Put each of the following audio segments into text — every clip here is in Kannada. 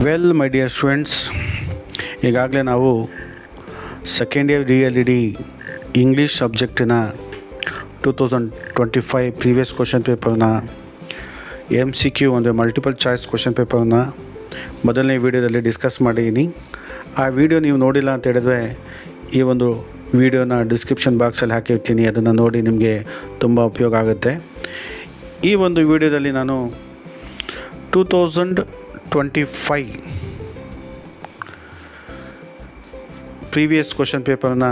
ವೆಲ್ ಮೈ ಡಿಯರ್ ಸ್ಟೂಡೆಂಟ್ಸ್, ಈಗಾಗಲೇ ನಾವು ಸೆಕೆಂಡ್ ಇಯರ್ DLED ಇಂಗ್ಲೀಷ್ ಸಬ್ಜೆಕ್ಟಿನ 2025 ಪ್ರೀವಿಯಸ್ ಕ್ವಶನ್ ಪೇಪರ್ನ MCQ ಅಂದರೆ ಮಲ್ಟಿಪಲ್ ಚಾಯ್ಸ್ ಕ್ವಶನ್ ಪೇಪರ್ನ ಮೊದಲನೇ ವೀಡಿಯೋದಲ್ಲಿ ಡಿಸ್ಕಸ್ ಮಾಡಿದ್ದೀನಿ. ಆ ವಿಡಿಯೋ ನೀವು ನೋಡಿಲ್ಲ ಅಂತ ಹೇಳಿದ್ರೆ ಈ ಒಂದು ವಿಡಿಯೋನ ಡಿಸ್ಕ್ರಿಪ್ಷನ್ ಬಾಕ್ಸಲ್ಲಿ ಹಾಕಿರ್ತೀನಿ, ಅದನ್ನು ನೋಡಿ ನಿಮಗೆ ತುಂಬ ಉಪಯೋಗ ಆಗುತ್ತೆ. ಈ ಒಂದು ವಿಡಿಯೋದಲ್ಲಿ ನಾನು 2025 ಪ್ರೀವಿಯಸ್ ಕ್ವಶನ್ ಪೇಪರ್ನ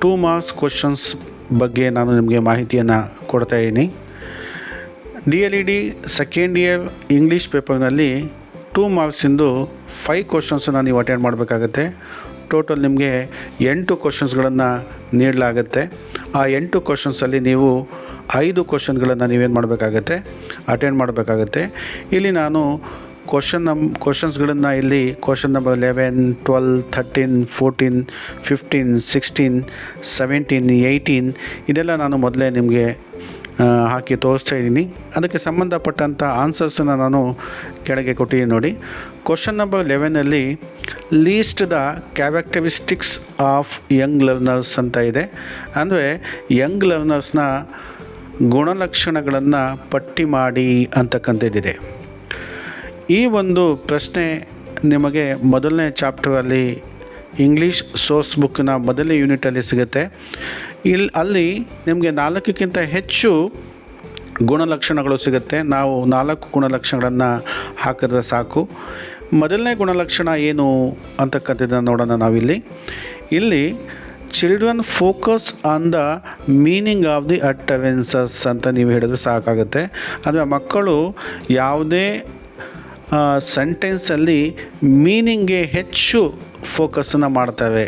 2 ಮಾರ್ಕ್ಸ್ ಕ್ವಶನ್ಸ್ ಬಗ್ಗೆ ನಾನು ನಿಮಗೆ ಮಾಹಿತಿಯನ್ನು ಕೊಡ್ತಾ ಇದ್ದೀನಿ. DLED ಸೆಕೆಂಡ್ ಇಯರ್ ಇಂಗ್ಲೀಷ್ ಪೇಪರ್ನಲ್ಲಿ 2 ಮಾರ್ಕ್ಸಿಂದು 5 ಕ್ವಶನ್ಸನ್ನು ನೀವು ಅಟೆಂಡ್ ಮಾಡಬೇಕಾಗತ್ತೆ. ಟೋಟಲ್ ನಿಮಗೆ 8 ಕ್ವಶನ್ಸ್ಗಳನ್ನು ನೀಡಲಾಗುತ್ತೆ. ಆ 8 ಕ್ವಶನ್ಸಲ್ಲಿ ನೀವು 5 ಕ್ವಶನ್ಗಳನ್ನು ನೀವೇನು ಮಾಡಬೇಕಾಗತ್ತೆ, ಅಟೆಂಡ್ ಮಾಡಬೇಕಾಗತ್ತೆ. ಇಲ್ಲಿ ನಾನು ಕ್ವಶನ್ಸ್ಗಳನ್ನು ಇಲ್ಲಿ ಕ್ವಶನ್ ನಂಬರ್ 11, 12, 13, 14, 15, 16, 17, 18 ಇದೆಲ್ಲ ನಾನು ಮೊದಲೇ ನಿಮಗೆ ಹಾಕಿ ತೋರಿಸ್ತಾ ಇದ್ದೀನಿ. ಅದಕ್ಕೆ ಸಂಬಂಧಪಟ್ಟಂಥ ಆನ್ಸರ್ಸನ್ನು ನಾನು ಕೆಳಗೆ ಕೊಟ್ಟಿದ್ದೀನಿ ನೋಡಿ. ಕ್ವಶನ್ ನಂಬರ್ 11ನಲ್ಲಿ list the characteristics of young learners ಅಂತ ಇದೆ. ಅಂದರೆ ಯಂಗ್ ಲರ್ನರ್ಸ್ನ ಗುಣಲಕ್ಷಣಗಳನ್ನು ಪಟ್ಟಿ ಮಾಡಿ ಅಂತಕ್ಕಂಥದ್ದಿದೆ. ಈ ಒಂದು ಪ್ರಶ್ನೆ ನಿಮಗೆ ಮೊದಲನೇ ಚಾಪ್ಟರಲ್ಲಿ ಇಂಗ್ಲೀಷ್ ಸೋರ್ಸ್ ಬುಕ್ಕಿನ ಮೊದಲನೇ ಯೂನಿಟಲ್ಲಿ ಸಿಗುತ್ತೆ. ಅಲ್ಲಿ ನಿಮಗೆ 4ಕ್ಕಿಂತ ಹೆಚ್ಚು ಗುಣಲಕ್ಷಣಗಳು ಸಿಗುತ್ತೆ. ನಾವು 4 ಗುಣಲಕ್ಷಣಗಳನ್ನು ಹಾಕಿದ್ರೆ ಸಾಕು. ಮೊದಲನೇ ಗುಣಲಕ್ಷಣ ಏನು ಅಂತಕ್ಕಂಥದ್ದನ್ನು ನೋಡೋಣ ನಾವಿಲ್ಲಿ. ಇಲ್ಲಿ children focus on the meaning of the utterances ಅಂತ ನೀವು ಹೇಳಿದ್ರೆ ಸಾಕಾಗುತ್ತೆ. ಅಂದರೆ ಮಕ್ಕಳು ಯಾವುದೇ ಸೆಂಟೆನ್ಸಲ್ಲಿ ಮೀನಿಂಗ್ಗೆ ಹೆಚ್ಚು ಫೋಕಸನ್ನು ಮಾಡ್ತವೆ.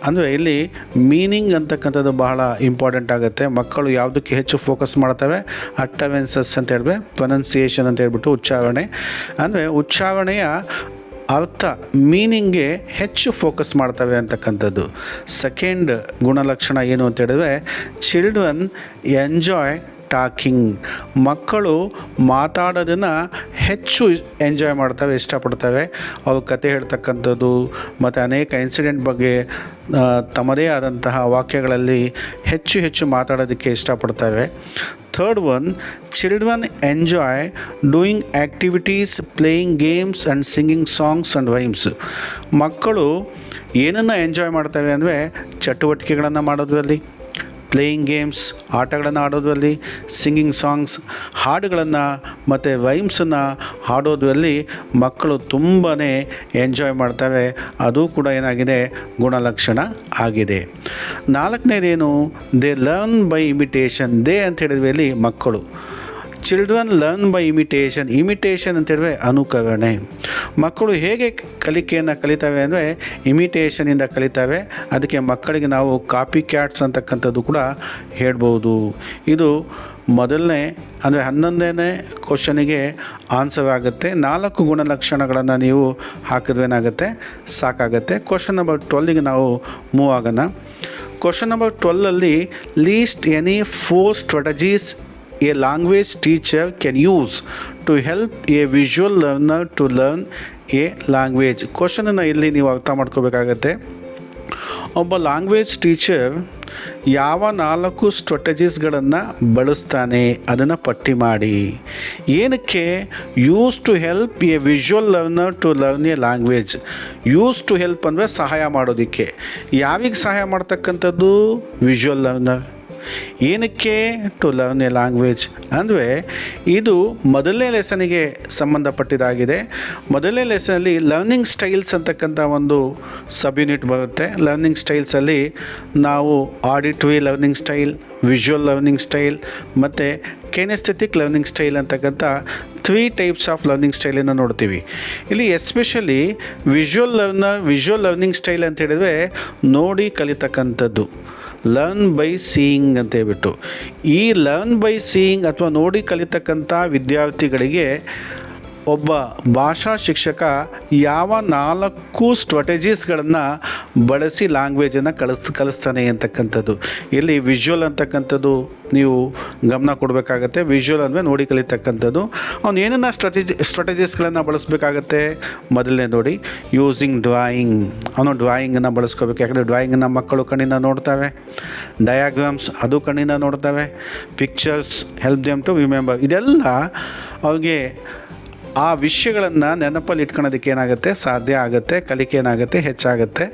ಅಂದರೆ ಇಲ್ಲಿ ಮೀನಿಂಗ್ ಅಂತಕ್ಕಂಥದ್ದು ಬಹಳ ಇಂಪಾರ್ಟೆಂಟ್ ಆಗುತ್ತೆ. ಮಕ್ಕಳು ಯಾವುದಕ್ಕೆ ಹೆಚ್ಚು ಫೋಕಸ್ ಮಾಡ್ತವೆ, ಅಟೆನ್ಸಸ್ ಅಂತ ಹೇಳಿದ್ರೆ ಪ್ರೊನೌನ್ಸಿಯೇಷನ್ ಅಂತ ಹೇಳ್ಬಿಟ್ಟು ಉಚ್ಚಾರಣೆ, ಅಂದರೆ ಉಚ್ಚಾರಣೆಯ ಅರ್ಥ ಮೀನಿಂಗ್ಗೆ ಹೆಚ್ಚು ಫೋಕಸ್ ಮಾಡ್ತವೆ ಅಂತಕ್ಕಂಥದ್ದು. ಸೆಕೆಂಡ್ ಗುಣಲಕ್ಷಣ ಏನು ಅಂತ ಹೇಳಿದ್ರೆ ಚಿಲ್ಡ್ರನ್ ಎಂಜಾಯ್ ಟಾಕಿಂಗ್. ಮಕ್ಕಳು ಮಾತಾಡೋದನ್ನು ಹೆಚ್ಚು ಎಂಜಾಯ್ ಮಾಡ್ತವೆ, ಇಷ್ಟಪಡ್ತವೆ. ಅವರು ಕತೆ ಹೇಳ್ತಕ್ಕಂಥದ್ದು ಮತ್ತು ಅನೇಕ ಇನ್ಸಿಡೆಂಟ್ ಬಗ್ಗೆ ತಮ್ಮದೇ ಆದಂತಹ ವಾಕ್ಯಗಳಲ್ಲಿ ಹೆಚ್ಚು ಮಾತಾಡೋದಕ್ಕೆ ಇಷ್ಟಪಡ್ತವೆ. Third one, children enjoy doing activities, playing games and singing songs and rhymes. ಮಕ್ಕಳು ಏನನ್ನು ಎಂಜಾಯ್ ಮಾಡ್ತವೆ ಅಂದರೆ ಚಟುವಟಿಕೆಗಳನ್ನು ಮಾಡೋದ್ರಲ್ಲಿ, ಪ್ಲೇಯಿಂಗ್ ಗೇಮ್ಸ್ ಆಟಗಳನ್ನು ಆಡೋದ್ರಲ್ಲಿ, ಸಿಂಗಿಂಗ್ ಸಾಂಗ್ಸ್ ಹಾಡುಗಳನ್ನು ಮತ್ತು ರೈಮ್ಸನ್ನು ಹಾಡೋದ್ರಲ್ಲಿ ಮಕ್ಕಳು ತುಂಬಾ ಎಂಜಾಯ್ ಮಾಡ್ತವೆ. ಅದು ಕೂಡ ಏನಾಗಿದೆ, ಗುಣಲಕ್ಷಣ ಆಗಿದೆ. 4ನೇದೇನು, they learn by imitation. They ಅಂತ ಹೇಳಿದ್ವಿ ಇಲ್ಲಿ ಮಕ್ಕಳು. ಚಿಲ್ಡ್ರನ್ ಲರ್ನ್ ಬೈ ಇಮಿಟೇಷನ್ ಅಂತ ಹೇಳಿದ್ರೆ ಅನುಕರಣೆ. ಮಕ್ಕಳು ಹೇಗೆ ಕಲಿಕೆಯನ್ನು ಕಲಿತವೆ ಅಂದರೆ ಇಮಿಟೇಷನಿಂದ ಕಲಿತವೆ. ಅದಕ್ಕೆ ಮಕ್ಕಳಿಗೆ ನಾವು ಕಾಪಿ ಕ್ಯಾಟ್ಸ್ ಅಂತಕ್ಕಂಥದ್ದು ಕೂಡ ಹೇಳ್ಬೋದು. ಇದು ಮೊದಲನೇ ಅಂದರೆ 11ನೇ ಕ್ವಶನಿಗೆ ಆನ್ಸರ್ ಆಗುತ್ತೆ. 4 ಗುಣಲಕ್ಷಣಗಳನ್ನು ನೀವು ಹಾಕಿದ್ರೆ ಏನಾಗುತ್ತೆ, ಸಾಕಾಗುತ್ತೆ. ಕ್ವಶನ್ ನಂಬರ್ 12ಗೆ ನಾವು ಮೂವ್ ಆಗೋಣ. ಕ್ವಶನ್ ನಂಬರ್ 12ಅಲ್ಲಿ list any 4 strategies a language teacher can use to help a visual learner to learn a language. ಕ್ವಶನನ್ನು ಇಲ್ಲಿ ನೀವು ಅರ್ಥ ಮಾಡ್ಕೋಬೇಕಾಗತ್ತೆ. ಒಬ್ಬ ಲ್ಯಾಂಗ್ವೇಜ್ ಟೀಚರ್ ಯಾವ 4 ಸ್ಟ್ರಾಟಜೀಸ್ಗಳನ್ನು ಬಳಸ್ತಾನೆ ಅದನ್ನು ಪಟ್ಟಿ ಮಾಡಿ. ಏನಕ್ಕೆ? Use to help a visual learner to learn a language. Use to help ಅಂದರೆ ಸಹಾಯ ಮಾಡೋದಕ್ಕೆ. ಯಾವಿಗೆ ಸಹಾಯ ಮಾಡ್ತಕ್ಕಂಥದ್ದು? Visual learner. ಏನಕ್ಕೆ? To learn a language. ಅಂದರೆ ಇದು ಮೊದಲನೇ ಲೆಸನಿಗೆ ಸಂಬಂಧಪಟ್ಟಿದ್ದಾಗಿದೆ. ಮೊದಲನೇ ಲೆಸನಲ್ಲಿ ಲರ್ನಿಂಗ್ ಸ್ಟೈಲ್ಸ್ ಅಂತಕ್ಕಂಥ ಒಂದು ಸಬ್ ಯೂನಿಟ್ ಬರುತ್ತೆ. ಲರ್ನಿಂಗ್ ಸ್ಟೈಲ್ಸಲ್ಲಿ ನಾವು auditory learning style, visual learning style ಮತ್ತು ಕೆನೆಸ್ಥೆಟಿಕ್ ಲರ್ನಿಂಗ್ ಸ್ಟೈಲ್ ಅಂತಕ್ಕಂಥ 3 ಟೈಪ್ಸ್ ಆಫ್ ಲರ್ನಿಂಗ್ ಸ್ಟೈಲನ್ನು ನೋಡ್ತೀವಿ. ಇಲ್ಲಿ ಎಸ್ಪೆಷಲಿ ವಿಜುವಲ್ ಲರ್ನಿಂಗ್ ಸ್ಟೈಲ್ ಅಂತ ಹೇಳಿದರೆ ನೋಡಿ ಕಲಿತಕ್ಕಂಥದ್ದು, ಲರ್ನ್ ಬೈ ಸೀಯಿಂಗ್ ಅಂತ ಹೇಳ್ಬಿಟ್ಟು. ಈ ಲರ್ನ್ ಬೈ ಸೀಯಿಂಗ್ ಅಥವಾ ನೋಡಿ ಕಲಿತಕ್ಕಂಥ ವಿದ್ಯಾರ್ಥಿಗಳಿಗೆ ಒಬ್ಬ ಭಾಷಾ ಶಿಕ್ಷಕ ಯಾವ 4 ಸ್ಟ್ರಾಟಜೀಸ್ಗಳನ್ನು ಬಳಸಿ ಲ್ಯಾಂಗ್ವೇಜನ್ನು ಕಲಿಸ್ತಾನೆ ಅಂತಕ್ಕಂಥದ್ದು. ಇಲ್ಲಿ ವಿಜುವಲ್ ಅಂತಕ್ಕಂಥದ್ದು ನೀವು ಗಮನ ಕೊಡಬೇಕಾಗತ್ತೆ. ವಿಜುವಲ್ ಅಂದರೆ ನೋಡಿ ಕಲಿತಕ್ಕಂಥದ್ದು. ಅವನು ಏನನ್ನ ಸ್ಟ್ರಾಟಜೀಸ್ಗಳನ್ನು ಬಳಸಬೇಕಾಗತ್ತೆ? ಮೊದಲನೇ ನೋಡಿ, ಯೂಸಿಂಗ್ ಡ್ರಾಯಿಂಗ್. ಅವನು ಡ್ರಾಯಿಂಗನ್ನು ಬಳಸ್ಕೋಬೇಕು. ಯಾಕಂದರೆ ಡ್ರಾಯಿಂಗನ್ನು ಮಕ್ಕಳು ಕಣ್ಣಿಂದ ನೋಡ್ತವೆ. ಡಯಾಗ್ರಾಮ್ಸ್ ಅದು ಕಣ್ಣಿಂದ ನೋಡ್ತವೆ. Pictures help them to remember. ಇದೆಲ್ಲ ಅವ್ರಿಗೆ ಆ ವಿಷಯಗಳನ್ನು ನೆನಪಲ್ಲಿ ಇಟ್ಕೊಳ್ಳೋದಕ್ಕೆ ಏನಾಗುತ್ತೆ, ಸಾಧ್ಯ ಆಗುತ್ತೆ. ಕಲಿಕೆ ಏನಾಗುತ್ತೆ, ಹೆಚ್ಚಾಗುತ್ತೆ.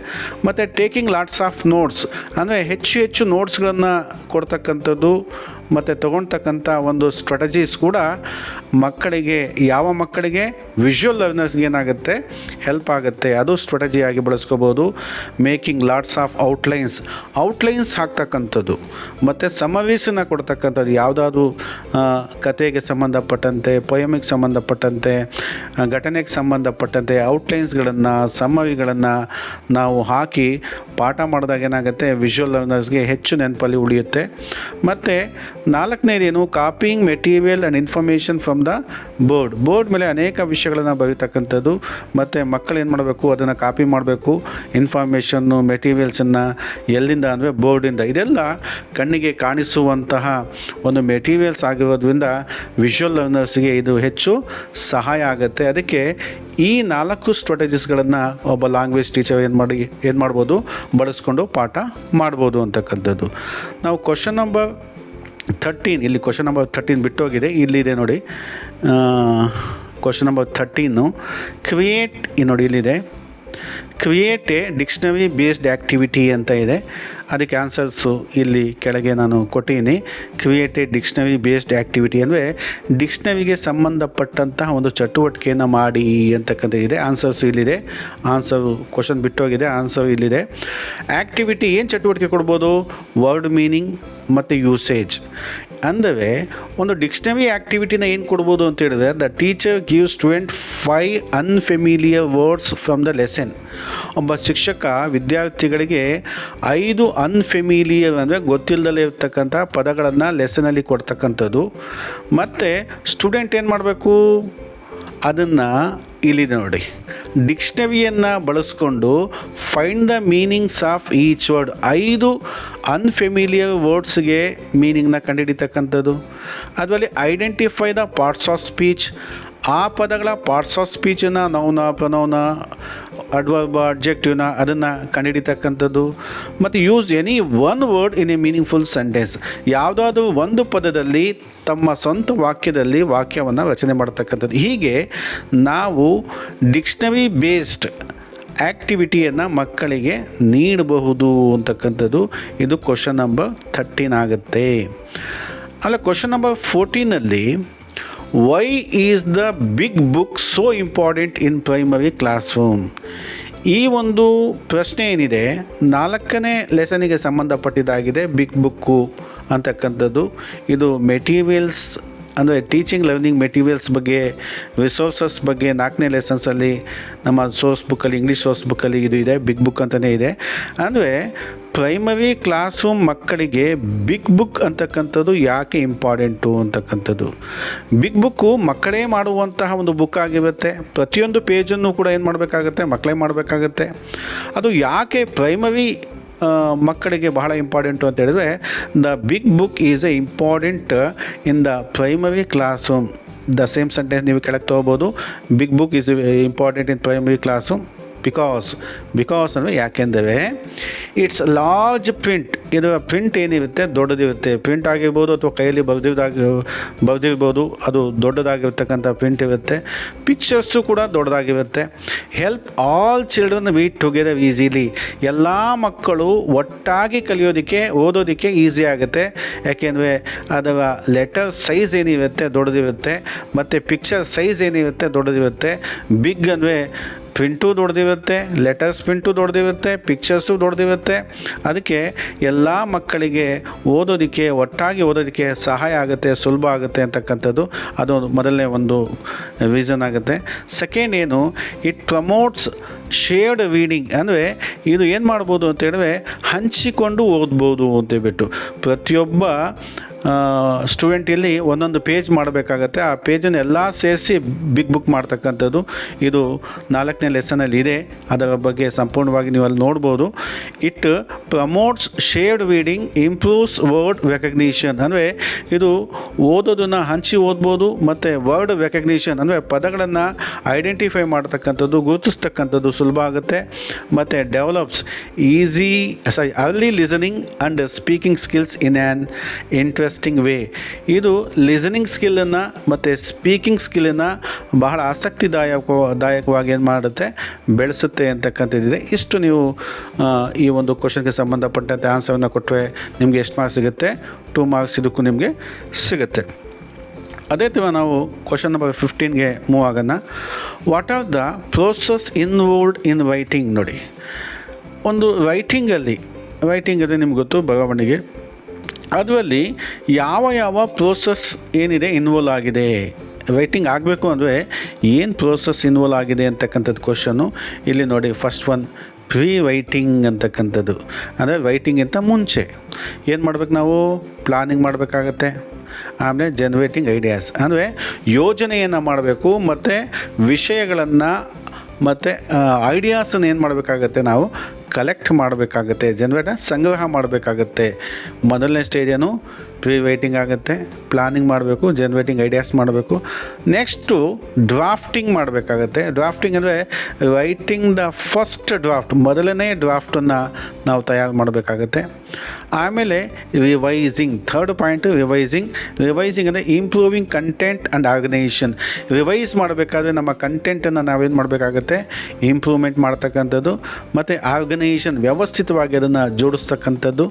ಮತ್ತು ಟೇಕಿಂಗ್ ಲಾಟ್ಸ್ ಆಫ್ ನೋಟ್ಸ್ ಅಂದರೆ ಹೆಚ್ಚು ನೋಟ್ಸ್ಗಳನ್ನು ಕೊಡ್ತಕ್ಕಂಥದ್ದು ಮತ್ತು ತೊಗೊಳ್ತಕ್ಕಂಥ ಒಂದು ಸ್ಟ್ರಾಟಜೀಸ್ ಕೂಡ ಮಕ್ಕಳಿಗೆ, ಯಾವ ಮಕ್ಕಳಿಗೆ ವಿಜುವಲ್ ಲರ್ನರ್ಸ್ಗೆ ಏನಾಗುತ್ತೆ, ಹೆಲ್ಪ್ ಆಗುತ್ತೆ. ಅದು ಸ್ಟ್ರಾಟಜಿಯಾಗಿ ಬಳಸ್ಕೋಬೋದು. ಮೇಕಿಂಗ್ ಲಾಟ್ಸ್ ಆಫ್ ಔಟ್ಲೈನ್ಸ್ ಹಾಕ್ತಕ್ಕಂಥದ್ದು ಮತ್ತು ಸಮರೀಸನ್ನು ಕೊಡ್ತಕ್ಕಂಥದ್ದು. ಯಾವುದಾದ್ರು ಕಥೆಗೆ ಸಂಬಂಧಪಟ್ಟಂತೆ, ಪೊಯಮಿಗೆ ಸಂಬಂಧಪಟ್ಟಂತೆ, ಘಟನೆಗೆ ಸಂಬಂಧಪಟ್ಟಂತೆ ಔಟ್ಲೈನ್ಸ್ಗಳನ್ನು, ಸಮರಿಗಳನ್ನು ನಾವು ಹಾಕಿ ಪಾಠ ಮಾಡಿದಾಗ ಏನಾಗುತ್ತೆ, ವಿಜುವಲ್ ಲರ್ನರ್ಸ್ಗೆ ಹೆಚ್ಚು ನೆನಪಲ್ಲಿ ಉಳಿಯುತ್ತೆ. ಮತ್ತು 4ನೇದೇನು, copying material and information from the board ಮೇಲೆ ಅನೇಕ ವಿಷಯಗಳನ್ನು ಬರೀತಕ್ಕಂಥದ್ದು. ಮತ್ತು ಮಕ್ಕಳು ಏನು ಮಾಡಬೇಕು, ಅದನ್ನು ಕಾಪಿ ಮಾಡಬೇಕು. ಇನ್ಫಾರ್ಮೇಷನ್ನು, ಮೆಟೀರಿಯಲ್ಸನ್ನು ಎಲ್ಲಿಂದ ಅಂದರೆ ಬೋರ್ಡಿಂದ. ಇದೆಲ್ಲ ಕಣ್ಣಿಗೆ ಕಾಣಿಸುವಂತಹ ಒಂದು ಮೆಟೀರಿಯಲ್ಸ್ ಆಗಿರೋದ್ರಿಂದ ವಿಜುವಲ್ ಲರ್ನರ್ಸ್ಗೆ ಇದು ಹೆಚ್ಚು ಸಹಾಯ ಆಗುತ್ತೆ. ಅದಕ್ಕೆ ಈ 4 ಸ್ಟ್ರಾಟಜೀಸ್ಗಳನ್ನು ಒಬ್ಬ ಲ್ಯಾಂಗ್ವೇಜ್ ಟೀಚರ್ ಏನು ಮಾಡ್ಬೋದು, ಬಳಸ್ಕೊಂಡು ಪಾಠ ಮಾಡ್ಬೋದು ಅಂತಕ್ಕಂಥದ್ದು. ನಾವು ಕ್ವಶನ್ ನಂಬರ್ 13, ಇಲ್ಲಿ ಕ್ವಶನ್ ನಂಬರ್ 13 ಬಿಟ್ಟೋಗಿದೆ, ಇಲ್ಲಿದೆ ನೋಡಿ. ಕ್ವಶನ್ ನಂಬರ್ 13 ಕ್ರಿಯೇಟ್, ನೋಡಿ ಇಲ್ಲಿದೆ, create A dictionary based activity ಅಂತ ಇದೆ. ಅದಕ್ಕೆ ಆನ್ಸರ್ಸು ಇಲ್ಲಿ ಕೆಳಗೆ ನಾನು ಕೊಟ್ಟಿದ್ದೀನಿ. Create A dictionary based activity ಅಂದರೆ ಡಿಕ್ಷನರಿಗೆ ಸಂಬಂಧಪಟ್ಟಂತಹ ಒಂದು ಚಟುವಟಿಕೆಯನ್ನು ಮಾಡಿ ಅಂತಕ್ಕಂಥ ಇದೆ. ಆನ್ಸರ್ಸ್ ಇಲ್ಲಿದೆ. ಆನ್ಸರು ಕ್ವಶನ್ ಬಿಟ್ಟೋಗಿದೆ, ಆನ್ಸರ್ ಇಲ್ಲಿದೆ. ಆ್ಯಕ್ಟಿವಿಟಿ ಏನು ಚಟುವಟಿಕೆ ಕೊಡ್ಬೋದು, ವರ್ಡ್ ಮೀನಿಂಗ್ ಮತ್ತು ಯೂಸೇಜ್. ಅಂದರೆ ಒಂದು ಡಿಕ್ಷನರಿ ಆ್ಯಕ್ಟಿವಿಟಿನ ಏನು ಕೊಡ್ಬೋದು ಅಂತ ಹೇಳಿದ್ರೆ, the teacher give student 5 unfamiliar words from the lesson. ಒಬ್ಬ ಶಿಕ್ಷಕ ವಿದ್ಯಾರ್ಥಿಗಳಿಗೆ 5 ಅನ್ಫೆಮಿಲಿಯರ್ ಅಂದರೆ ಗೊತ್ತಿಲ್ಲದಲ್ಲೇ ಇರ್ತಕ್ಕಂಥ ಪದಗಳನ್ನು ಲೆಸನಲ್ಲಿ ಕೊಡ್ತಕ್ಕಂಥದ್ದು. ಮತ್ತು ಸ್ಟೂಡೆಂಟ್ ಏನು ಮಾಡಬೇಕು, ಅದನ್ನು ಇಲ್ಲಿದೆ ನೋಡಿ, ಡಿಕ್ಷನರಿಯನ್ನು ಬಳಸ್ಕೊಂಡು find the meanings of each word. 5 unfamiliar ವರ್ಡ್ಸ್ಗೆ ಮೀನಿಂಗ್ನ ಕಂಡುಹಿಡಿತಕ್ಕಂಥದ್ದು. ಅದರಲ್ಲಿ identify the parts of speech. ಆ ಪದಗಳ ಪಾರ್ಟ್ಸ್ ಆಫ್ ಸ್ಪೀಚನ್ನು ನೌನ, ಪ್ರನೌನ, ಅಡ್ವರ್ಬ್, ಅಡ್ಜೆಕ್ಟಿವ್ನ ಅದನ್ನು ಕಂಡುಹಿಡಿತಕ್ಕಂಥದ್ದು. ಮತ್ತು use any one word in a meaningful sentence. ಯಾವುದಾದ್ರೂ ಒಂದು ಪದದಲ್ಲಿ ತಮ್ಮ ಸ್ವಂತ ವಾಕ್ಯದಲ್ಲಿ ವಾಕ್ಯವನ್ನು ರಚನೆ ಮಾಡ್ತಕ್ಕಂಥದ್ದು. ಹೀಗೆ ನಾವು ಡಿಕ್ಷನರಿ ಬೇಸ್ಡ್ ಆ್ಯಕ್ಟಿವಿಟಿಯನ್ನು ಮಕ್ಕಳಿಗೆ ನೀಡಬಹುದು ಅಂತಕ್ಕಂಥದ್ದು. ಇದು ಕ್ವಶನ್ ನಂಬರ್ 13 ಆಗುತ್ತೆ. ಅಲ್ಲ, ಕ್ವಶನ್ ನಂಬರ್ 14ನಲ್ಲಿ why is the big book so important in primary classroom. ಈ ಒಂದು ಪ್ರಶ್ನೆ ಏನಿದೆ 4ನೇ ಲೆಸನಿಗೆ ಸಂಬಂಧಪಟ್ಟಿದ್ದಾಗಿದೆ. ಬಿಗ್ ಬುಕ್ಕು ಅಂತಕ್ಕಂಥದ್ದು ಇದು ಮೆಟೀರಿಯಲ್ಸ್ ಅಂದರೆ ಟೀಚಿಂಗ್ ಲರ್ನಿಂಗ್ ಮೆಟೀರಿಯಲ್ಸ್ ಬಗ್ಗೆ, ರಿಸೋರ್ಸಸ್ ಬಗ್ಗೆ 4ನೇ ಲೆಸನ್ಸಲ್ಲಿ ನಮ್ಮ ಸೋರ್ಸ್ ಬುಕ್ಕಲ್ಲಿ, ಇಂಗ್ಲೀಷ್ ಸೋರ್ಸ್ ಬುಕ್ಕಲ್ಲಿ ಇದು ಇದೆ, ಬಿಗ್ ಬುಕ್ ಅಂತಲೇ ಇದೆ. ಅಂದರೆ ಪ್ರೈಮರಿ ಕ್ಲಾಸ್ ರೂಮ್ ಮಕ್ಕಳಿಗೆ ಬಿಗ್ ಬುಕ್ ಅಂತಕ್ಕಂಥದ್ದು ಯಾಕೆ ಇಂಪಾರ್ಟೆಂಟು ಅಂತಕ್ಕಂಥದ್ದು. ಬಿಗ್ ಬುಕ್ಕು ಮಕ್ಕಳೇ ಮಾಡುವಂತಹ ಒಂದು ಬುಕ್ ಆಗಿರುತ್ತೆ. ಪ್ರತಿಯೊಂದು ಪೇಜನ್ನು ಕೂಡ ಏನು ಮಾಡಬೇಕಾಗತ್ತೆ, ಮಕ್ಕಳೇ ಮಾಡಬೇಕಾಗತ್ತೆ. ಅದು ಯಾಕೆ ಪ್ರೈಮರಿ ಮಕ್ಕಳಿಗೆ ಬಹಳ ಇಂಪಾರ್ಟೆಂಟು ಅಂತ ಹೇಳಿದ್ರೆ, the big book is a important in the primary classroom. The same sentence ನೀವು ಕೆಳಗೆ ತೊಗೋಬೋದು. Big book is important in primary classroom because ಅಂದರೆ ಯಾಕೆಂದರೆ ಇಟ್ಸ್ ಲಾರ್ಜ್ ಪ್ರಿಂಟ್. ಇದರ ಪ್ರಿಂಟ್ ಏನಿರುತ್ತೆ ದೊಡ್ಡದಿರುತ್ತೆ. ಪ್ರಿಂಟ್ ಆಗಿರ್ಬೋದು ಅಥವಾ ಕೈಯಲ್ಲಿ ಬರೆದಿರ್ಬೋದು, ಅದು ದೊಡ್ಡದಾಗಿರ್ತಕ್ಕಂಥ ಪ್ರಿಂಟ್ ಇರುತ್ತೆ. ಪಿಕ್ಚರ್ಸು ಕೂಡ ದೊಡ್ಡದಾಗಿರುತ್ತೆ. Help all children read together easily. ಎಲ್ಲ ಮಕ್ಕಳು ಒಟ್ಟಾಗಿ ಕಲಿಯೋದಕ್ಕೆ, ಓದೋದಕ್ಕೆ ಈಸಿ ಆಗುತ್ತೆ. ಯಾಕೆಂದರೆ ಅದರ ಲೆಟರ್ ಸೈಜ್ ಏನಿರುತ್ತೆ ದೊಡ್ಡದಿರುತ್ತೆ, ಮತ್ತು ಪಿಕ್ಚರ್ ಸೈಜ್ ಏನಿರುತ್ತೆ ದೊಡ್ಡದಿರುತ್ತೆ. ಬಿಗ್ ಅಂದರೆ ಪ್ರಿಂಟು ದೊಡ್ಡದಿರುತ್ತೆ, ಲೆಟರ್ಸ್ ಪ್ರಿಂಟು ದೊಡ್ಡದಿರುತ್ತೆ, ಪಿಕ್ಚರ್ಸು ದೊಡ್ಡದಿರುತ್ತೆ. ಅದಕ್ಕೆ ಎಲ್ಲ ಮಕ್ಕಳಿಗೆ ಒಟ್ಟಾಗಿ ಓದೋದಕ್ಕೆ ಸಹಾಯ ಆಗುತ್ತೆ, ಸುಲಭ ಆಗುತ್ತೆ ಅಂತಕ್ಕಂಥದ್ದು ಅದು ಮೊದಲನೇ ಒಂದು ರೀಸನ್ ಆಗುತ್ತೆ. ಸೆಕೆಂಡ್ ಏನು, ಇಟ್ ಪ್ರಮೋಟ್ಸ್ ಶೇರ್ಡ್ ರೀಡಿಂಗ್. ಅಂದರೆ ಇದು ಏನು ಮಾಡ್ಬೋದು ಅಂತ ಹೇಳಿದ್ರೆ ಹಂಚಿಕೊಂಡು ಓದ್ಬೋದು ಅಂತೇಳ್ಬಿಟ್ಟು ಪ್ರತಿಯೊಬ್ಬ ಸ್ಟೂಡೆಂಟ್ ಇಲ್ಲಿ ಒಂದೊಂದು ಪೇಜ್ ಮಾಡಬೇಕಾಗತ್ತೆ. ಆ ಪೇಜನ್ನು ಎಲ್ಲ ಸೇರಿಸಿ ಬಿಗ್ ಬುಕ್ ಮಾಡ್ತಕ್ಕಂಥದ್ದು ಇದು 4ನೇ ಲೆಸನಲ್ಲಿ ಇದೆ. ಅದರ ಬಗ್ಗೆ ಸಂಪೂರ್ಣವಾಗಿ ನೀವು ಅಲ್ಲಿ ನೋಡ್ಬೋದು. It promotes shared reading, improves word recognition. ಅಂದರೆ ಇದು ಓದೋದನ್ನು ಹಂಚಿ ಓದ್ಬೋದು ಮತ್ತು ವರ್ಡ್ ರೆಕಗ್ನಿಷನ್ ಅಂದರೆ ಪದಗಳನ್ನು ಐಡೆಂಟಿಫೈ ಮಾಡ್ತಕ್ಕಂಥದ್ದು, ಗುರುತಿಸ್ತಕ್ಕಂಥದ್ದು ಸುಲಭ ಆಗುತ್ತೆ. ಮತ್ತು develops early listening and speaking skills in an interesting way. ಇದು ಲಿಸನಿಂಗ್ ಸ್ಕಿಲ್ಲನ್ನು ಮತ್ತು ಸ್ಪೀಕಿಂಗ್ ಸ್ಕಿಲ್ಲನ್ನು ಬಹಳ ಆಸಕ್ತಿದಾಯಕವಾಗಿ ಏನು ಮಾಡುತ್ತೆ, ಬೆಳೆಸುತ್ತೆ ಅಂತಕ್ಕಂಥದ್ದಿದೆ. ಇಷ್ಟು ನೀವು ಈ ಒಂದು ಕ್ವಶನ್ಗೆ ಸಂಬಂಧಪಟ್ಟಂತೆ ಆನ್ಸರನ್ನು ಕೊಟ್ಟರೆ ನಿಮಗೆ ಎಷ್ಟು ಮಾರ್ಕ್ಸ್ ಸಿಗುತ್ತೆ? 2 ಮಾರ್ಕ್ಸ್ ಇದಕ್ಕೂ ನಿಮಗೆ ಸಿಗುತ್ತೆ. ಅದೇ ಥರ ನಾವು ಕ್ವಶನ್ ನಂಬರ್ 15ಗೆ ಮೂವ್ ಆಗೋಣ. What are the process involved in writing? ನೋಡಿ, ಒಂದು ರೈಟಿಂಗ್ ಅಂದರೆ ನಿಮ್ಗೆ ಗೊತ್ತು, ಬರವಣಿಗೆ. ಅದರಲ್ಲಿ ಯಾವ ಪ್ರೋಸೆಸ್ ಏನಿದೆ ಇನ್ವಾಲ್ವ್ ಆಗಿದೆ, ರೈಟಿಂಗ್ ಆಗಬೇಕು ಅಂದರೆ ಏನು ಪ್ರೋಸೆಸ್ ಇನ್ವಾಲ್ವ್ ಆಗಿದೆ ಅಂತಕ್ಕಂಥದ್ದು ಕ್ವಶನ್ನು ಇಲ್ಲಿ ನೋಡಿ. ಫಸ್ಟ್ ಒನ್ ಪ್ರೀ ರೈಟಿಂಗ್ ಅಂತಕ್ಕಂಥದ್ದು ಅಂದರೆ ರೈಟಿಂಗಿಂತ ಮುಂಚೆ ಏನು ಮಾಡ್ಬೇಕು ನಾವು? ಪ್ಲಾನಿಂಗ್ ಮಾಡಬೇಕಾಗತ್ತೆ. ಆಮೇಲೆ ಜನರೇಟಿಂಗ್ ಐಡಿಯಾಸ್ ಅಂದರೆ ಯೋಜನೆಯನ್ನು ಮಾಡಬೇಕು ಮತ್ತು ವಿಷಯಗಳನ್ನು ಮತ್ತು ಐಡಿಯಾಸನ್ನು ಏನು ಮಾಡಬೇಕಾಗತ್ತೆ, ನಾವು ಕಲೆಕ್ಟ್ ಮಾಡಬೇಕಾಗತ್ತೆ, ಸಂಗ್ರಹ ಮಾಡಬೇಕಾಗತ್ತೆ. ಮೊದಲನೇ ಸ್ಟೇಜ್ ಏನು? ಪ್ರೀ ರೈಟಿಂಗ್ ಆಗುತ್ತೆ. ಪ್ಲಾನಿಂಗ್ ಮಾಡಬೇಕು, ಜನರೇಟಿಂಗ್ ಐಡಿಯಾಸ್ ಮಾಡಬೇಕು. ನೆಕ್ಸ್ಟು ಡ್ರಾಫ್ಟಿಂಗ್ ಮಾಡಬೇಕಾಗತ್ತೆ. ಡ್ರಾಫ್ಟಿಂಗ್ ಅಂದರೆ ರೈಟಿಂಗ್ ದ ಫಸ್ಟ್ ಡ್ರಾಫ್ಟ್, ಮೊದಲನೇ ಡ್ರಾಫ್ಟನ್ನು ನಾವು ತಯಾರು ಮಾಡಬೇಕಾಗತ್ತೆ. ಆಮೇಲೆ ರಿವೈಸಿಂಗ್, ಥರ್ಡ್ ಪಾಯಿಂಟು ರಿವೈಸಿಂಗ್ ಅಂದರೆ improving content and organisation. Revise ಮಾಡಬೇಕಾದ್ರೆ ನಮ್ಮ ಕಂಟೆಂಟನ್ನು ನಾವೇನು ಮಾಡಬೇಕಾಗತ್ತೆ, ಇಂಪ್ರೂವ್ಮೆಂಟ್ ಮಾಡ್ತಕ್ಕಂಥದ್ದು ಮತ್ತು ಆರ್ಗನೈಸೇಷನ್, ವ್ಯವಸ್ಥಿತವಾಗಿ ಅದನ್ನು ಜೋಡಿಸ್ತಕ್ಕಂಥದ್ದು.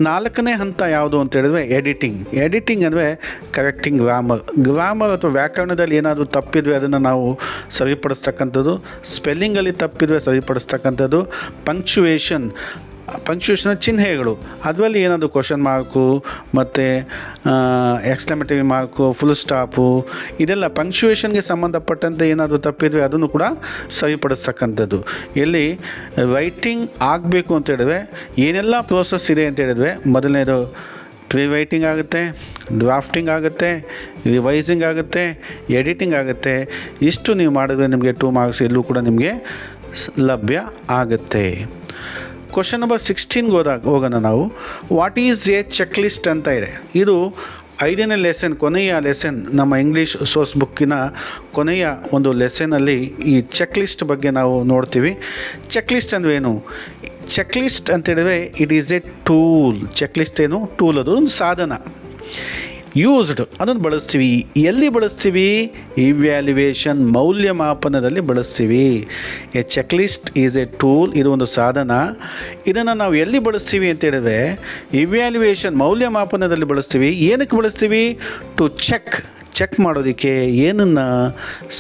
4ನೇ ಹಂತ ಯಾವುದು ಅಂತ ಹೇಳಿದ್ರೆ ಎಡಿಟಿಂಗ್ ಅಂದರೆ ಕರೆಕ್ಟಿಂಗ್ ಗ್ರಾಮರ್ ಅಥವಾ ವ್ಯಾಕರಣದಲ್ಲಿ ಏನಾದರೂ ತಪ್ಪಿದರೆ ಅದನ್ನು ನಾವು ಸರಿಪಡಿಸ್ತಕ್ಕಂಥದ್ದು. ಸ್ಪೆಲ್ಲಿಂಗಲ್ಲಿ ತಪ್ಪಿದರೆ ಸರಿಪಡಿಸ್ತಕ್ಕಂಥದ್ದು. ಪಂಕ್ಚುಯೇಷನ್ ಚಿಹ್ನೆಗಳು, ಅದರಲ್ಲಿ ಏನಾದರೂ ಕ್ವಶನ್ ಮಾರ್ಕು ಮತ್ತು ಎಕ್ಸ್ಕ್ಲಮೇಟರಿ ಮಾರ್ಕು, ಫುಲ್ ಸ್ಟಾಪು, ಇದೆಲ್ಲ ಪಂಕ್ಚುಯೇಷನ್ಗೆ ಸಂಬಂಧಪಟ್ಟಂತೆ ಏನಾದರೂ ತಪ್ಪಿದರೆ ಅದನ್ನು ಕೂಡ ಸರಿಪಡಿಸ್ತಕ್ಕಂಥದ್ದು. ಇಲ್ಲಿ ರೈಟಿಂಗ್ ಆಗಬೇಕು ಅಂತ ಹೇಳಿದ್ರೆ ಏನೆಲ್ಲ ಪ್ರೋಸೆಸ್ ಇದೆ ಅಂತ ಹೇಳಿದ್ರೆ, ಮೊದಲನೇದು ಪ್ರೀ ರೈಟಿಂಗ್ ಆಗುತ್ತೆ, ಡ್ರಾಫ್ಟಿಂಗ್ ಆಗುತ್ತೆ, ರಿವೈಸಿಂಗ್ ಆಗುತ್ತೆ, ಎಡಿಟಿಂಗ್ ಆಗುತ್ತೆ. ಇಷ್ಟು ನೀವು ಮಾಡಿದ್ರೆ ನಿಮಗೆ 2 ಮಾರ್ಕ್ಸ್ ಎಲ್ಲೂ ಕೂಡ ನಿಮಗೆ ಲಭ್ಯ ಆಗುತ್ತೆ. ಕ್ವಶನ್ ನಂಬರ್ 16ಗೆ ಹೋಗೋಣ ನಾವು. What is a checklist ಅಂತ ಇದೆ. ಇದು 5ನೇ ಲೆಸನ್, ಕೊನೆಯ ಲೆಸನ್, ನಮ್ಮ ಇಂಗ್ಲೀಷ್ ಸೋರ್ಸ್ ಬುಕ್ಕಿನ ಕೊನೆಯ ಒಂದು ಲೆಸನಲ್ಲಿ ಈ ಚೆಕ್ ಲಿಸ್ಟ್ ಬಗ್ಗೆ ನಾವು ನೋಡ್ತೀವಿ. ಚೆಕ್ ಲಿಸ್ಟ್ ಅಂದರೆ ಏನು? ಚೆಕ್ ಲಿಸ್ಟ್ ಅಂತ ಹೇಳಿದ್ರೆ it is a tool. Checklist ಏನು? ಟೂಲ್, ಅದು ಒಂದು ಸಾಧನ. ಯೂಸ್ಡ್, ಅದನ್ನು ಬಳಸ್ತೀವಿ. ಎಲ್ಲಿ ಬಳಸ್ತೀವಿ? ಇವ್ಯಾಲ್ಯುವೇಷನ್, ಮೌಲ್ಯಮಾಪನದಲ್ಲಿ ಬಳಸ್ತೀವಿ. A checklist is a tool, ಇದು ಒಂದು ಸಾಧನ. ಇದನ್ನು ನಾವು ಎಲ್ಲಿ ಬಳಸ್ತೀವಿ ಅಂತ ಹೇಳಿದ್ರೆ ಇವ್ಯಾಲ್ಯುವೇಷನ್, ಮೌಲ್ಯಮಾಪನದಲ್ಲಿ ಬಳಸ್ತೀವಿ. ಏನಕ್ಕೆ ಬಳಸ್ತೀವಿ? ಟು ಚೆಕ್ ಮಾಡೋದಕ್ಕೆ ಏನನ್ನು?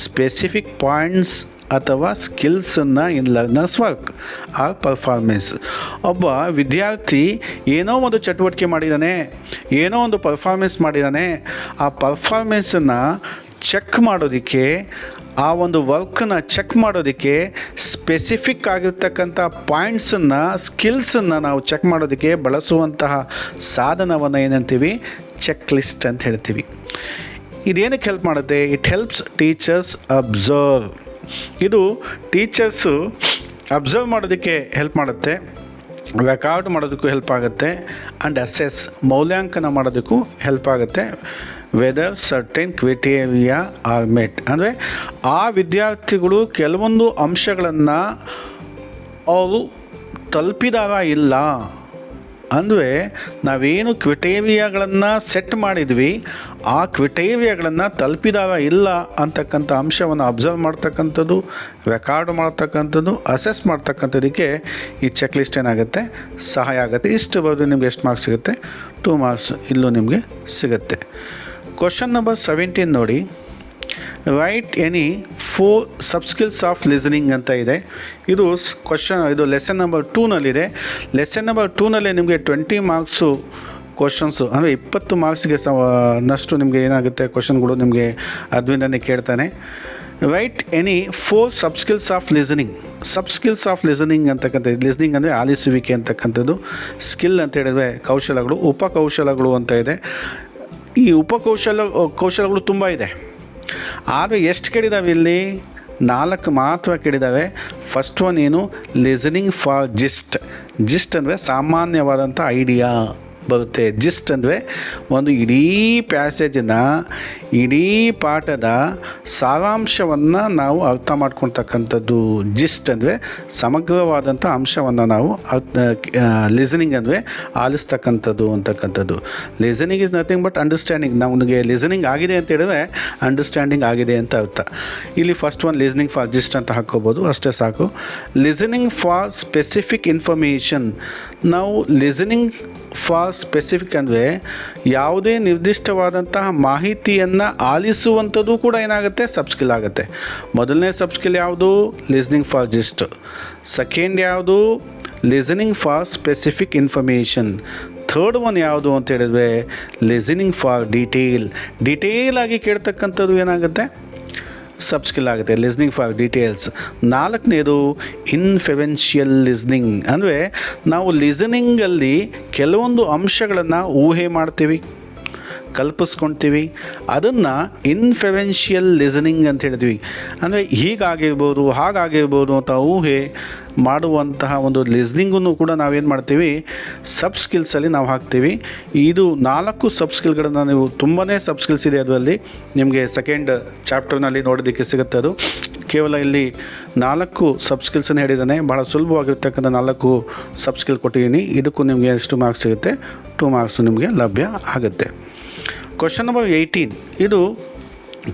ಸ್ಪೆಸಿಫಿಕ್ ಪಾಯಿಂಟ್ಸ್ ಅಥವಾ ಸ್ಕಿಲ್ಸನ್ನು ಇನ್ ಲರ್ನರ್ಸ್ ವರ್ಕ್ ಆರ್ ಪರ್ಫಾರ್ಮೆನ್ಸ್. ಒಬ್ಬ ವಿದ್ಯಾರ್ಥಿ ಏನೋ ಒಂದು ಚಟುವಟಿಕೆ ಮಾಡಿದ್ದಾನೆ, ಏನೋ ಒಂದು ಪರ್ಫಾರ್ಮೆನ್ಸ್ ಮಾಡಿದ್ದಾನೆ. ಆ ಪರ್ಫಾರ್ಮೆನ್ಸನ್ನು ಚೆಕ್ ಮಾಡೋದಕ್ಕೆ, ಆ ಒಂದು ವರ್ಕನ್ನು ಚೆಕ್ ಮಾಡೋದಕ್ಕೆ ಸ್ಪೆಸಿಫಿಕ್ ಆಗಿರ್ತಕ್ಕಂಥ ಪಾಯಿಂಟ್ಸನ್ನು, ಸ್ಕಿಲ್ಸನ್ನು ನಾವು ಚೆಕ್ ಮಾಡೋದಕ್ಕೆ ಬಳಸುವಂತಹ ಸಾಧನವನ್ನು ಏನಂತೀವಿ? ಚೆಕ್ ಲಿಸ್ಟ್ ಅಂತ ಹೇಳ್ತೀವಿ. ಇದೇನಕ್ಕೆ ಹೆಲ್ಪ್ ಮಾಡುತ್ತೆ? It helps teachers observe. ಇದು ಟೀಚರ್ಸು ಅಬ್ಸರ್ವ್ ಮಾಡೋದಕ್ಕೆ ಹೆಲ್ಪ್ ಮಾಡುತ್ತೆ, ರೆಕಾರ್ಡ್ ಮಾಡೋದಕ್ಕೂ ಹೆಲ್ಪ್ ಆಗುತ್ತೆ, ಆ್ಯಂಡ್ ಅಸೆಸ್, ಮೌಲ್ಯಾಂಕನ ಮಾಡೋದಕ್ಕೂ ಹೆಲ್ಪ್ ಆಗುತ್ತೆ. ವೆದರ್ ಸರ್ಟೆನ್ ಕ್ರೈಟೀರಿಯಾ ಆರ್ ಮೆಟ್ ಅಂದರೆ ಆ ವಿದ್ಯಾರ್ಥಿಗಳು ಕೆಲವೊಂದು ಅಂಶಗಳನ್ನು ಅವರು ತಲುಪಿದಾಗ ಇಲ್ಲ ಅಂದರೆ ನಾವೇನು ಕ್ರೈಟೀರಿಯಾಗಳನ್ನು ಸೆಟ್ ಮಾಡಿದ್ವಿ ಆ ಕ್ರೈಟೀರಿಯಾಗಳನ್ನು ತಲುಪಿದಾಗ ಇಲ್ಲ ಅಂತಕ್ಕಂಥ ಅಂಶವನ್ನು ಅಬ್ಸರ್ವ್ ಮಾಡ್ತಕ್ಕಂಥದ್ದು, ರೆಕಾರ್ಡ್ ಮಾಡ್ತಕ್ಕಂಥದ್ದು, ಅಸೆಸ್ ಮಾಡ್ತಕ್ಕಂಥದ್ದಕ್ಕೆ ಈ ಚೆಕ್ ಲಿಸ್ಟ್ ಏನಾಗುತ್ತೆ? ಸಹಾಯ ಆಗುತ್ತೆ. ಇಷ್ಟು ಬರೆದು ನಿಮ್ಗೆ ಎಷ್ಟು ಮಾರ್ಕ್ಸ್ ಸಿಗುತ್ತೆ? 2 ಮಾರ್ಕ್ಸ್ ಇಲ್ಲೂ ನಿಮಗೆ ಸಿಗುತ್ತೆ. ಕ್ವಶನ್ ನಂಬರ್ 17 ನೋಡಿ. Right any 4 sub skills of listening ಅಂತ ಇದೆ. ಇದು ಇದು ಲೆಸನ್ ನಂಬರ್ 2ನಲ್ಲಿದೆ. ಲೆಸನ್ ನಂಬರ್ 2ನಲ್ಲಿ ನಿಮಗೆ 20 ಮಾರ್ಕ್ಸು ಕ್ವಶನ್ಸು ಅಂದರೆ 20 ಮಾರ್ಕ್ಸ್ಗೆ ನಷ್ಟು ನಿಮಗೆ ಏನಾಗುತ್ತೆ ಕ್ವಶನ್ಗಳು ನಿಮಗೆ ಅದರಿಂದನೇ ಕೇಳ್ತಾನೆ. Right any 4 sub skills of listening. Sub skills of listening ಅಂತಕ್ಕಂಥದ್ದು, ಲಿಸನಿಂಗ್ ಅಂದರೆ ಆಲಿಸುವಿಕೆ ಅಂತಕ್ಕಂಥದ್ದು, ಸ್ಕಿಲ್ ಅಂತ ಹೇಳಿದ್ರೆ ಕೌಶಲಗಳು, ಉಪಕೌಶಲಗಳು ಅಂತ ಇದೆ. ಈ ಕೌಶಲಗಳು ತುಂಬ ಇದೆ, ಆದರೆ ಎಷ್ಟು ಕೆಡಿದಾವೆ ಇಲ್ಲಿ? 4 ಮಾತ್ರ ಕೆಡಿದಾವೆ. ಫಸ್ಟ್ ಒನ್ ಏನು? ಲಿಸನಿಂಗ್ ಫಾರ್ ಜಿಸ್ಟ್ ಅಂದರೆ ಸಾಮಾನ್ಯವಾದಂಥ ಐಡಿಯಾ ಬರುತ್ತೆ. ಜಿಸ್ಟ್ ಅಂದರೆ ಒಂದು ಇಡೀ ಪ್ಯಾಸೇಜನ್ನು, ಇಡೀ ಪಾಠದ ಸಾರಾಂಶವನ್ನು ನಾವು ಅರ್ಥ ಮಾಡ್ಕೊಳ್ತಕ್ಕಂಥದ್ದು. ಜಿಸ್ಟ್ ಅಂದರೆ ಸಮಗ್ರವಾದಂಥ ಅಂಶವನ್ನು ನಾವು ಲಿಸನಿಂಗ್ ಅಂದರೆ ಆಲಿಸ್ತಕ್ಕಂಥದ್ದು ಅಂತಕ್ಕಂಥದ್ದು. Listening is nothing but understanding. ನಮಗೆ ಲಿಸನಿಂಗ್ ಆಗಿದೆ ಅಂತ ಹೇಳಿದ್ರೆ ಅಂಡರ್ಸ್ಟ್ಯಾಂಡಿಂಗ್ ಆಗಿದೆ ಅಂತ ಅರ್ಥ. ಇಲ್ಲಿ first one listening for gist ಅಂತ ಹಾಕ್ಕೋಬೋದು, ಅಷ್ಟೇ ಸಾಕು. Listening for specific information. ನಾವು ಲಿಸನಿಂಗ್ ಫಾರ್ ಸ್ಪೆಸಿಫಿಕ್ ಅಂದರೆ ಯಾವುದೇ ನಿರ್ದಿಷ್ಟವಾದಂತಹ ಮಾಹಿತಿಯನ್ನು ಆಲಿಸುವಂಥದ್ದು ಕೂಡ ಏನಾಗುತ್ತೆ? ಸಬ್ ಸ್ಕಿಲ್ ಆಗುತ್ತೆ. ಮೊದಲನೇ ಸಬ್ ಸ್ಕಿಲ್ ಯಾವುದು? Listening for gist. ಸೆಕೆಂಡ್ ಯಾವುದು? Listening for specific information. Third one ಯಾವುದು ಅಂತ ಹೇಳಿದ್ರೆ ಲಿಸನಿಂಗ್ ಫಾರ್ ಡೀಟೇಲ್ ಆಗಿ ಕೇಳ್ತಕ್ಕಂಥದ್ದು ಏನಾಗುತ್ತೆ? ಸಬ್ ಸ್ಕಿಲ್ ಆಗುತ್ತೆ, ಲಿಸ್ನಿಂಗ್ ಫಾರ್ ಡೀಟೇಲ್ಸ್. 4ನೇದು ಇನ್ಫೆರೆನ್ಷಿಯಲ್ ಲಿಸ್ನಿಂಗ್. ಅಂದರೆ ನಾವು ಲಿಸನಿಂಗಲ್ಲಿ ಕೆಲವೊಂದು ಅಂಶಗಳನ್ನು ಊಹೆ ಮಾಡ್ತೀವಿ, ಕಲ್ಪಿಸ್ಕೊಳ್ತೀವಿ, ಅದನ್ನು ಇನ್ಫೆರೆನ್ಷಿಯಲ್ ಲಿಸನಿಂಗ್ ಅಂತ ಹೇಳ್ತೀವಿ. ಅಂದರೆ ಹೀಗಾಗಿರ್ಬೋದು, ಹಾಗಾಗಿರ್ಬೋದು ಅಂತ ಊಹೆ ಮಾಡುವಂತಹ ಒಂದು ಲಿಸ್ನಿಂಗನ್ನು ಕೂಡ ನಾವೇನು ಮಾಡ್ತೀವಿ? ಸಬ್ ಸ್ಕಿಲ್ಸಲ್ಲಿ ನಾವು ಹಾಕ್ತೀವಿ. ಇದು 4 ಸಬ್ ಸ್ಕಿಲ್ಗಳನ್ನು ನೀವು ತುಂಬಾ ಸಬ್ ಸ್ಕಿಲ್ಸ್ ಇದೆ, ಅದರಲ್ಲಿ ನಿಮಗೆ ಸೆಕೆಂಡ್ ಚಾಪ್ಟರ್ನಲ್ಲಿ ನೋಡೋದಕ್ಕೆ ಸಿಗುತ್ತೆ. ಅದು ಕೇವಲ ಇಲ್ಲಿ 4 ಸಬ್ ಸ್ಕಿಲ್ಸನ್ನು ಹೇಳಿದ್ದಾನೆ. ಭಾಳ ಸುಲಭವಾಗಿರ್ತಕ್ಕಂಥ 4 ಸಬ್ ಸ್ಕಿಲ್ ಕೊಟ್ಟಿದ್ದೀನಿ. ಇದಕ್ಕೂ ನಿಮಗೆ ಎಷ್ಟು ಮಾರ್ಕ್ಸ್ ಸಿಗುತ್ತೆ? 2 ಮಾರ್ಕ್ಸು ನಿಮಗೆ ಲಭ್ಯ ಆಗುತ್ತೆ. ಕ್ವಶನ್ ನಂಬರ್ 18 ಇದು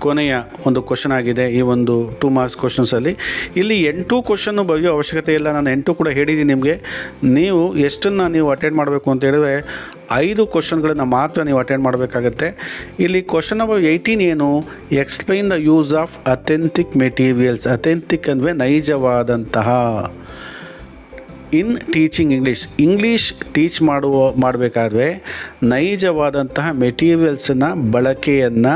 ಕೊನೆಯ ಒಂದು ಕ್ವಶನ್ ಆಗಿದೆ ಈ ಒಂದು 2 ಮಾರ್ಕ್ಸ್ ಕ್ವಶನ್ಸಲ್ಲಿ. ಇಲ್ಲಿ 8 ಕ್ವಶನ್ನು ಬರೆಯೋ ಅವಶ್ಯಕತೆ ಇಲ್ಲ, ನಾನು 8 ಕೂಡ ಹೇಳಿದ್ದೀನಿ ನಿಮಗೆ. ನೀವು ಎಷ್ಟನ್ನು ನೀವು ಅಟೆಂಡ್ ಮಾಡಬೇಕು ಅಂತ ಹೇಳಿದ್ರೆ 5 ಕ್ವಶನ್ಗಳನ್ನು ಮಾತ್ರ ನೀವು ಅಟೆಂಡ್ ಮಾಡಬೇಕಾಗತ್ತೆ. ಇಲ್ಲಿ ಕ್ವಶನ್ ನಂಬರ್ 18 ಏನು? Explain the use of authentic materials. Authentic ಅಂದರೆ ನೈಜವಾದಂತಹ. ಇನ್ ಟೀಚಿಂಗ್ ಇಂಗ್ಲೀಷ್ ಟೀಚ್ ಮಾಡಬೇಕಾದ್ರೆ ನೈಜವಾದಂತಹ ಮೆಟೀರಿಯಲ್ಸನ್ನ ಬಳಕೆಯನ್ನು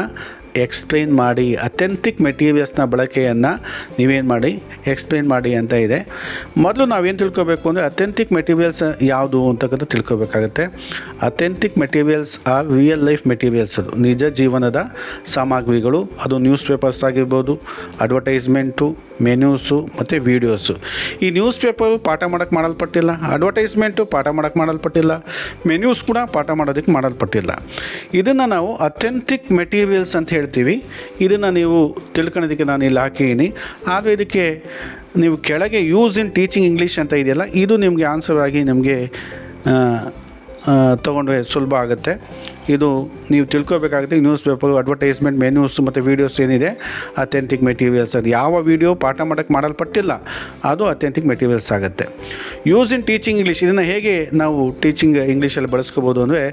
ಎಕ್ಸ್ಪ್ಲೈನ್ ಮಾಡಿ. ಅಥೆಂಟಿಕ್ ಮೆಟೀರಿಯಲ್ಸ್ನ ಬಳಕೆಯನ್ನು ನೀವೇನು ಮಾಡಿ? ಎಕ್ಸ್ಪ್ಲೈನ್ ಮಾಡಿ ಅಂತ ಇದೆ. ಮೊದಲು ನಾವೇನು ತಿಳ್ಕೊಬೇಕು ಅಂದರೆ ಅಥೆಂಟಿಕ್ ಮೆಟೀರಿಯಲ್ಸ್ ಯಾವುದು ಅಂತಕ್ಕಂಥ ತಿಳ್ಕೊಬೇಕಾಗತ್ತೆ. Authentic materials are real life materials. ಅದು ನಿಜ ಜೀವನದ ಸಾಮಗ್ರಿಗಳು. ಅದು ನ್ಯೂಸ್ ಪೇಪರ್ಸ್ ಆಗಿರ್ಬೋದು, ಅಡ್ವರ್ಟೈಸ್ಮೆಂಟು, ಮೆನ್ಯೂಸು ಮತ್ತು ವೀಡಿಯೋಸು. ಈ ನ್ಯೂಸ್ ಪೇಪರು ಪಾಠ ಮಾಡೋಕ್ಕೆ ಮಾಡಲ್ಪಟ್ಟಿಲ್ಲ, ಅಡ್ವರ್ಟೈಸ್ಮೆಂಟು ಪಾಠ ಮಾಡೋಕ್ಕೆ ಮಾಡಲ್ಪಟ್ಟಿಲ್ಲ, ಮೆನ್ಯೂಸ್ ಕೂಡ ಪಾಠ ಮಾಡೋದಕ್ಕೆ ಮಾಡಲ್ಪಟ್ಟಿಲ್ಲ. ಇದನ್ನು ನಾವು ಅಥೆಂಟಿಕ್ ಮೆಟೀರಿಯಲ್ಸ್ ಅಂತ ಹೇಳ್ತೀವಿ. ಇದನ್ನು ನೀವು ತಿಳ್ಕೊಳ್ಳೋದಕ್ಕೆ ನಾನು ಇಲ್ಲಿ ಹಾಕಿದ್ದೀನಿ. ಆದರೆ ಇದಕ್ಕೆ ನೀವು ಕೆಳಗೆ ಯೂಸ್ ಇನ್ ಟೀಚಿಂಗ್ ಇಂಗ್ಲೀಷ್ ಅಂತ ಇದೆಯಲ್ಲ, ಇದು ನಿಮಗೆ ಆನ್ಸರ್ ಆಗಿ ನಿಮಗೆ ತೊಗೊಂಡ್ರೆ ಸುಲಭ ಆಗುತ್ತೆ. ಇದು ನೀವು ತಿಳ್ಕೊಬೇಕಾಗುತ್ತೆ. ನ್ಯೂಸ್ ಪೇಪರು, ಅಡ್ವರ್ಟೈಸ್ಮೆಂಟ್, ಮೆನ್ಯೂಸ್ ಮತ್ತು ವೀಡಿಯೋಸ್ ಏನಿದೆ ಅಥೆಂಟಿಕ್ ಮೆಟೀರಿಯಲ್ಸ್. ಅದು ಯಾವ ವೀಡಿಯೋ ಪಾಠ ಮಾಡೋಕ್ಕೆ ಮಾಡಲ್ಪಟ್ಟಿಲ್ಲ ಅದು ಅಥೆಂಟಿಕ್ ಮೆಟೀರಿಯಲ್ಸ್ ಆಗುತ್ತೆ. ಯೂಸ್ ಇನ್ ಟೀಚಿಂಗ್ ಇಂಗ್ಲೀಷ್, ಇದನ್ನು ಹೇಗೆ ನಾವು ಟೀಚಿಂಗ್ ಇಂಗ್ಲೀಷಲ್ಲಿ ಬಳಸ್ಕೋಬೋದು ಅಂದರೆ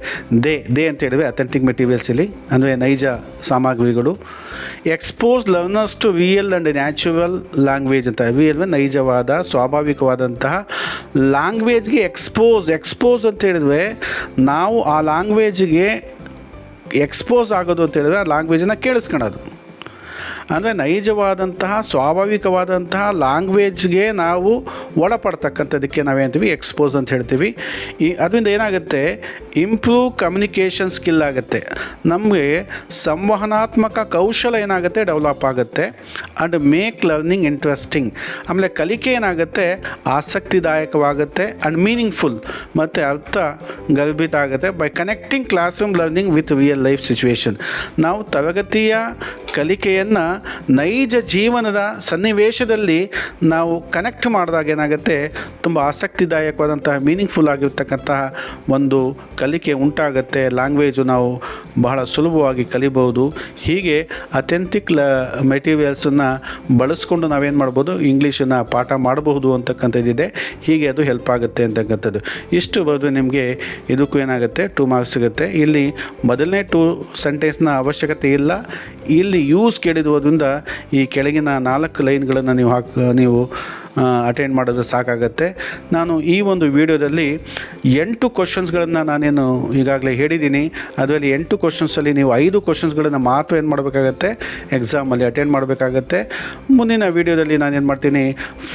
ದೇ ಅಂತ ಹೇಳಿದ್ರೆ ಅಥೆಂಟಿಕ್ ಮೆಟೀರಿಯಲ್ಸ್ ಇಲ್ಲಿ ಅಂದರೆ ನೈಜ ಸಾಮಗ್ರಿಗಳು. Expose learners to real and natural language ಅಂತ. ರಿಯಲ್ ನೈಜವಾದ ಸ್ವಾಭಾವಿಕವಾದಂತಹ ಲ್ಯಾಂಗ್ವೇಜ್ಗೆ ಎಕ್ಸ್ಪೋಸ್ ಅಂತ ಹೇಳಿದ್ರೆ ನಾವು ಆ ಲ್ಯಾಂಗ್ವೇಜ್ಗೆ ಎಕ್ಸ್ಪೋಸ್ ಆಗೋದು ಅಂತ ಹೇಳಿದ್ರೆ ಆ ಲ್ಯಾಂಗ್ವೇಜನ್ನು ಕೇಳಿಸ್ಕೊಳ್ಳೋದು. ಅಂದರೆ ನೈಜವಾದಂತಹ ಸ್ವಾಭಾವಿಕವಾದಂತಹ ಲ್ಯಾಂಗ್ವೇಜ್ಗೆ ನಾವು ಒಳಪಡ್ತಕ್ಕಂಥದ್ದಕ್ಕೆ ನಾವೇಂತೀವಿ ಎಕ್ಸ್ಪೋಸ್ ಅಂತ ಹೇಳ್ತೀವಿ. ಅದರಿಂದ ಏನಾಗುತ್ತೆ? ಇಂಪ್ರೂವ್ ಕಮ್ಯುನಿಕೇಷನ್ ಸ್ಕಿಲ್ ಆಗುತ್ತೆ. ನಮಗೆ ಸಂವಹನಾತ್ಮಕ ಕೌಶಲ ಏನಾಗುತ್ತೆ? ಡೆವಲಪ್ ಆಗುತ್ತೆ. And make learning interesting. ಆಮೇಲೆ ಕಲಿಕೆ ಏನಾಗುತ್ತೆ? ಆಸಕ್ತಿದಾಯಕವಾಗುತ್ತೆ ಆ್ಯಂಡ್ ಮೀನಿಂಗ್ಫುಲ್ ಮತ್ತು ಅರ್ಥ ಗರ್ಭಿತ ಆಗುತ್ತೆ. By connecting class room learning with real life situation. ನಾವು ತರಗತಿಯ ಕಲಿಕೆಯನ್ನು ನೈಜ ಜೀವನದ ಸನ್ನಿವೇಶದಲ್ಲಿ ನಾವು ಕನೆಕ್ಟ್ ಮಾಡಿದಾಗ ಏನಾಗುತ್ತೆ? ತುಂಬ ಆಸಕ್ತಿದಾಯಕವಾದಂತಹ ಮೀನಿಂಗ್ಫುಲ್ ಆಗಿರ್ತಕ್ಕಂತಹ ಒಂದು ಕಲಿಕೆ ಉಂಟಾಗುತ್ತೆ. ಲ್ಯಾಂಗ್ವೇಜು ನಾವು ಬಹಳ ಸುಲಭವಾಗಿ ಕಲಿಬೋದು. ಹೀಗೆ ಅಥೆಂಟಿಕ್ ಮೆಟೀರಿಯಲ್ಸನ್ನು ಬಳಸ್ಕೊಂಡು ನಾವೇನು ಮಾಡ್ಬೋದು? ಇಂಗ್ಲೀಷನ್ನು ಪಾಠ ಮಾಡಬಹುದು ಅಂತಕ್ಕಂಥದ್ದಿದೆ. ಹೀಗೆ ಅದು ಹೆಲ್ಪ್ ಆಗುತ್ತೆ ಅಂತಕ್ಕಂಥದ್ದು. ಇಷ್ಟು ಬರೆದು ನಿಮಗೆ ಇದಕ್ಕೂ ಏನಾಗುತ್ತೆ? 2 ಮಾರ್ಕ್ಸ್ ಸಿಗುತ್ತೆ. ಇಲ್ಲಿ ಮೊದಲನೇ 2 ಸೆಂಟೆನ್ಸ್ನ ಅವಶ್ಯಕತೆ ಇಲ್ಲ. ಇಲ್ಲಿ ಯೂಸ್ ಕೇಳಿರೋದ್ರಿಂದ ಈ ಕೆಳಗಿನ 4 ಲೈನ್ಗಳನ್ನು ನೀವು ಅಟೆಂಡ್ ಮಾಡಿದ್ರೆ ಸಾಕಾಗುತ್ತೆ. ನಾನು ಈ ಒಂದು ವಿಡಿಯೋದಲ್ಲಿ 8 ಕ್ವಶನ್ಸ್ಗಳನ್ನು ನಾನೇನು ಈಗಾಗಲೇ ಹೇಳಿದ್ದೀನಿ. ಅದರಲ್ಲಿ 8 ಕ್ವಶನ್ಸಲ್ಲಿ ನೀವು 5 ಕ್ವಶನ್ಸ್ಗಳನ್ನು ಮಾತ್ರ ಏನು ಮಾಡಬೇಕಾಗತ್ತೆ, ಎಕ್ಸಾಮಲ್ಲಿ ಅಟೆಂಡ್ ಮಾಡಬೇಕಾಗತ್ತೆ. ಮುಂದಿನ ವಿಡಿಯೋದಲ್ಲಿ ನಾನೇನು ಮಾಡ್ತೀನಿ,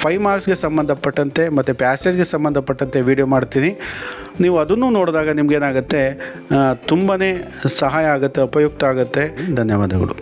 5 ಮಾರ್ಕ್ಸ್ಗೆ ಸಂಬಂಧಪಟ್ಟಂತೆ ಮತ್ತು ಪ್ಯಾಸೇಜ್ಗೆ ಸಂಬಂಧಪಟ್ಟಂತೆ ವಿಡಿಯೋ ಮಾಡ್ತೀನಿ. ನೀವು ಅದನ್ನು ನೋಡಿದಾಗ ನಿಮಗೇನಾಗುತ್ತೆ, ತುಂಬಾ ಸಹಾಯ ಆಗುತ್ತೆ, ಉಪಯುಕ್ತ ಆಗುತ್ತೆ. ಧನ್ಯವಾದಗಳು.